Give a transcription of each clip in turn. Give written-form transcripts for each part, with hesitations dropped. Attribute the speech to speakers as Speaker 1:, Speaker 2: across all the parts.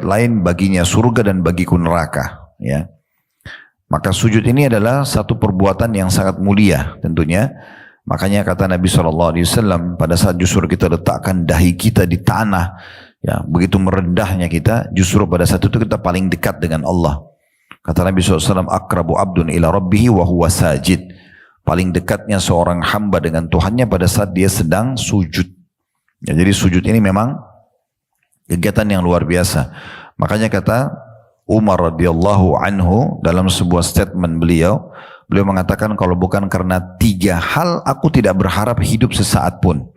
Speaker 1: lain baginya surga dan bagiku neraka, ya. Maka sujud ini adalah satu perbuatan yang sangat mulia tentunya. Makanya kata Nabi SAW, pada saat justru kita letakkan dahi kita di tanah, ya, begitu merendahnya kita, justru pada saat itu kita paling dekat dengan Allah. Kata Nabi SAW, akrabu abdun ila rabbihi wa huwa sajid. Paling dekatnya seorang hamba dengan Tuhannya pada saat dia sedang sujud. Ya, jadi sujud ini memang kegiatan yang luar biasa. Makanya kata Umar radhiyallahu anhu dalam sebuah statement beliau mengatakan kalau bukan karena 3 hal aku tidak berharap hidup sesaat pun.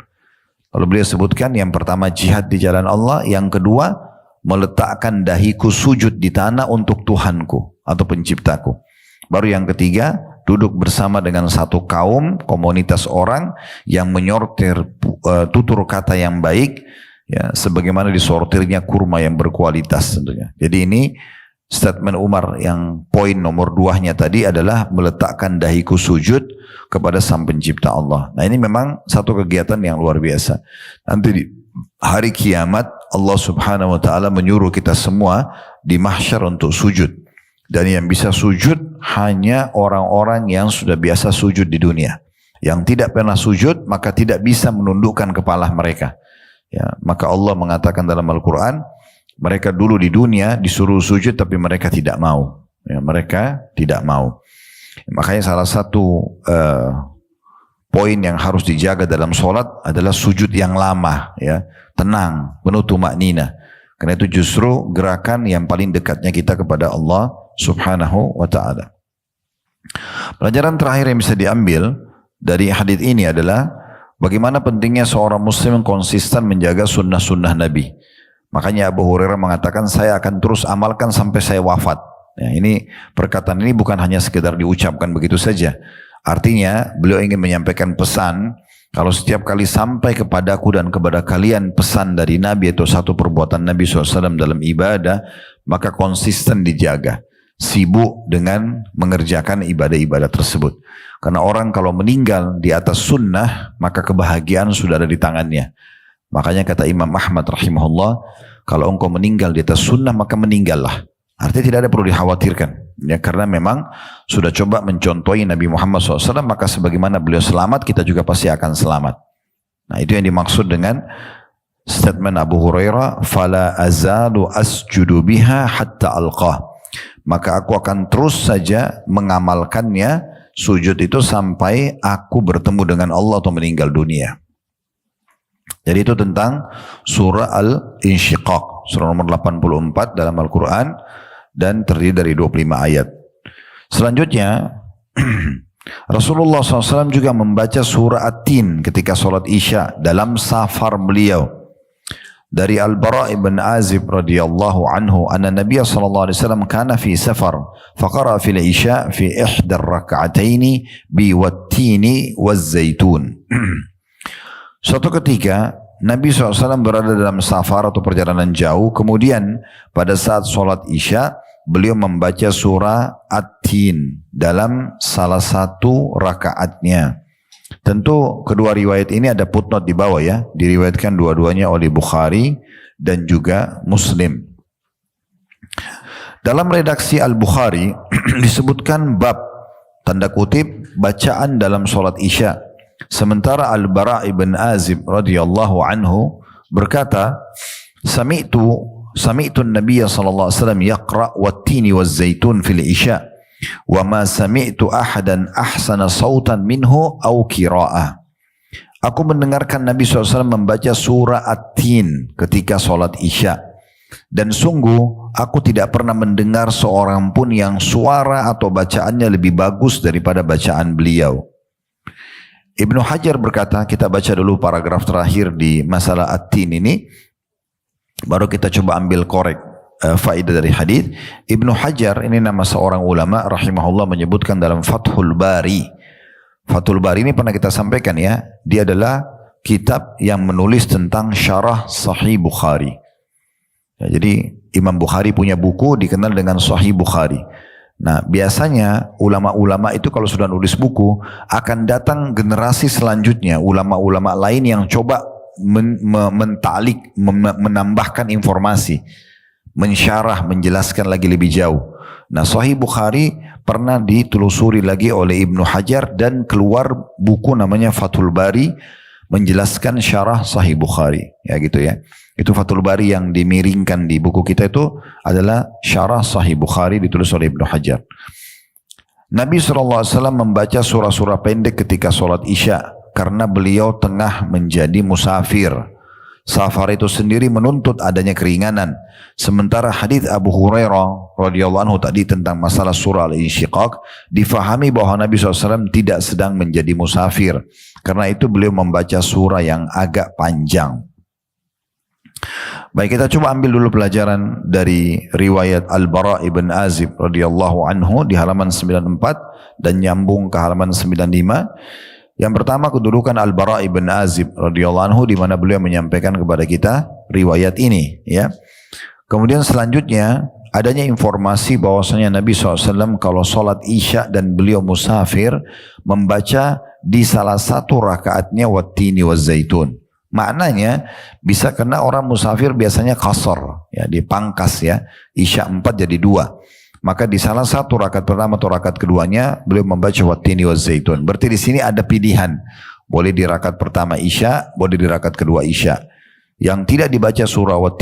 Speaker 1: Lalu beliau sebutkan yang pertama jihad di jalan Allah, yang kedua meletakkan dahiku sujud di tanah untuk Tuhanku atau penciptaku. Baru yang ketiga duduk bersama dengan satu kaum, komunitas orang yang menyortir tutur kata yang baik, ya, sebagaimana disortirnya kurma yang berkualitas tentunya. Jadi ini statement Umar yang poin nomor 2-nya tadi adalah meletakkan dahiku sujud kepada Sang Pencipta Allah. Nah ini memang satu kegiatan yang luar biasa. Nanti di hari kiamat Allah Subhanahu wa taala menyuruh kita semua di mahsyar untuk sujud. Dan yang bisa sujud hanya orang-orang yang sudah biasa sujud di dunia. Yang tidak pernah sujud maka tidak bisa menundukkan kepala mereka. Ya, maka Allah mengatakan dalam Al-Quran, mereka dulu di dunia disuruh sujud tapi mereka tidak mau. Ya, mereka tidak mau. Makanya salah satu poin yang harus dijaga dalam sholat adalah sujud yang lama, ya, tenang, penuh tumaknina. Karena itu justru gerakan yang paling dekatnya kita kepada Allah Subhanahu wa ta'ala. Pelajaran terakhir yang bisa diambil dari hadis ini adalah bagaimana pentingnya seorang muslim konsisten menjaga sunnah-sunnah Nabi. Makanya Abu Hurairah mengatakan saya akan terus amalkan sampai saya wafat. Ya, ini perkataan ini bukan hanya sekedar diucapkan begitu saja. Artinya beliau ingin menyampaikan pesan, kalau setiap kali sampai kepadaku dan kepada kalian pesan dari Nabi atau satu perbuatan Nabi SAW dalam ibadah, maka konsisten dijaga. Sibuk dengan mengerjakan ibadah-ibadah tersebut. Karena orang kalau meninggal di atas sunnah, maka kebahagiaan sudah ada di tangannya. Makanya kata Imam Ahmad rahimahullah, kalau engkau meninggal di atas sunnah maka meninggallah. Artinya tidak ada perlu dikhawatirkan. Ya, karena memang sudah coba mencontohi Nabi Muhammad SAW, maka sebagaimana beliau selamat, kita juga pasti akan selamat. Nah itu yang dimaksud dengan statement Abu Hurairah, fala azalu asjudu biha hatta alqah. Maka aku akan terus saja mengamalkannya, sujud itu sampai aku bertemu dengan Allah atau meninggal dunia. Jadi itu tentang surah Al-Insyiqaq, surah nomor 84 dalam Al-Quran dan terdiri dari 25 ayat. Selanjutnya Rasulullah SAW juga membaca surah At-Tin ketika sholat Isya dalam safar beliau. Dari Al-Bara' ibn Azib radhiyallahu anhu anna Nabiya sallallahu alaihi wasallam kana fi safar faqara fil Isya fi ihda ar-rak'ataini bi wat-tini waz-zaitun. Suatu ketika Nabi SAW berada dalam safar atau perjalanan jauh, kemudian pada saat sholat Isya beliau membaca surah At-Tin dalam salah satu rakaatnya. Tentu kedua riwayat ini ada footnote di bawah, ya, diriwayatkan dua-duanya oleh Bukhari dan juga Muslim. Dalam redaksi Al-Bukhari disebutkan bab tanda kutip bacaan dalam sholat Isya. Sementara Al-Bara' ibn Azib radhiyallahu anhu berkata, Sami'tu an-Nabiy sallallahu alaihi wasallam yaqra' wat-tini waz-zaitun fil Isya wa ma sami'tu ahadan ahsana sautan minhu aw qira'ah. Aku mendengarkan Nabi SAW membaca surah At-Tin ketika salat Isya, dan sungguh aku tidak pernah mendengar seorang pun yang suara atau bacaannya lebih bagus daripada bacaan beliau. Ibnu Hajar berkata, kita baca dulu paragraf terakhir di masalah At-Tin ini, baru kita coba ambil korek faedah dari hadis. Ibnu Hajar ini nama seorang ulama rahimahullah menyebutkan dalam Fathul Bari. Fathul Bari ini pernah kita sampaikan, ya, dia adalah kitab yang menulis tentang syarah Sahih Bukhari. Ya, jadi Imam Bukhari punya buku dikenal dengan Sahih Bukhari. Nah, biasanya ulama-ulama itu kalau sudah nulis buku, akan datang generasi selanjutnya, ulama-ulama lain yang coba mentalik, menambahkan informasi. mensyarah, menjelaskan lagi lebih jauh. Nah, Sahih Bukhari pernah ditelusuri lagi oleh Ibnu Hajar dan keluar buku namanya Fathul Bari menjelaskan syarah Sahih Bukhari. Ya gitu ya. Itu Fathul Bari yang dimiringkan di buku kita itu adalah syarah Sahih Bukhari ditulis oleh Ibnu Hajar. Nabi SAW membaca surah-surah pendek ketika sholat Isya karena beliau tengah menjadi musafir. Safar itu sendiri menuntut adanya keringanan. Sementara hadis Abu Hurairah radhiyallahu anhu tadi tentang masalah surah Al-Insyiqaq difahami bahwa Nabi SAW tidak sedang menjadi musafir. Karena itu beliau membaca surah yang agak panjang. Baik, kita coba ambil dulu pelajaran dari riwayat Al-Bara' ibn Azib radhiyallahu anhu di halaman 94 dan nyambung ke halaman 95. Yang pertama kedudukan Al-Bara' ibn Azib radhiyallahu anhu di mana beliau menyampaikan kepada kita riwayat ini, ya. Kemudian selanjutnya adanya informasi bahwasanya Nabi SAW kalau sholat Isya dan beliau musafir membaca di salah satu rakaatnya wattini wazzaitun. Maknanya bisa kena orang musafir biasanya qasar, ya, dipangkas ya, Isya 4 jadi 2. Maka di salah satu rakaat pertama atau rakaat keduanya beliau membaca wattini wazzaitun. Berarti di sini ada pilihan. Boleh di rakaat pertama Isya, boleh di rakaat kedua Isya. Yang tidak dibaca surah wattini